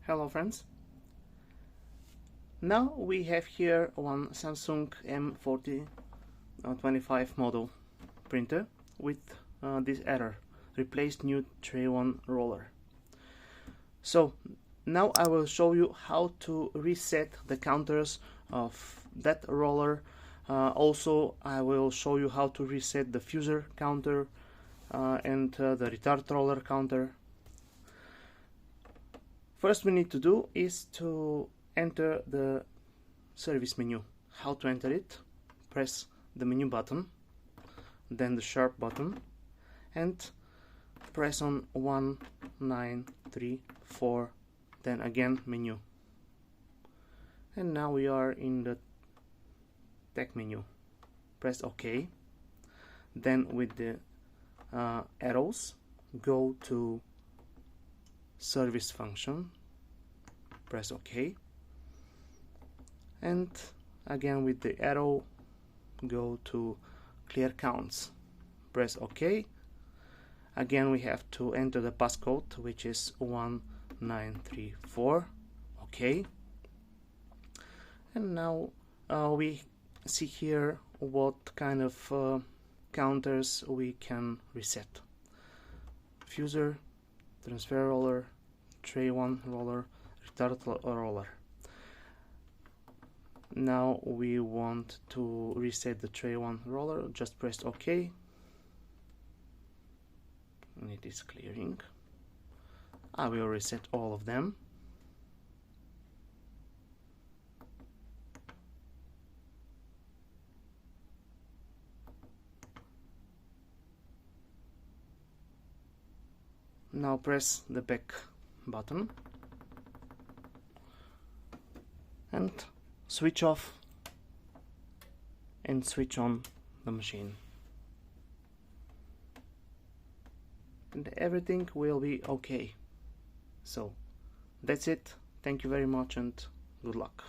Hello friends. Now we have here one Samsung M4025 model printer with this error: replace new tray 1 roller. So now I will show you how to reset the counters of that roller. Also I will show you how to reset the fuser counter and the retard roller counter. First we need to do is to enter the service menu. How to enter it? Press the menu button, then the sharp button, and press on 1, 9, 3, 4, then again menu. And now we are in the tech menu. Press OK. Then with the arrows, go to service function, press OK, and again with the arrow go to clear counts, press OK. Again we have to enter the passcode, which is 1934. OK. And now we see here what kind of counters we can reset: fuser, transfer roller, tray 1 roller, retard roller. Now we want to reset the tray 1 roller. Just press OK, and it is clearing. I will reset all of them. Now press the back button and switch off and switch on the machine, and everything will be okay. So that's it. Thank you very much and good luck.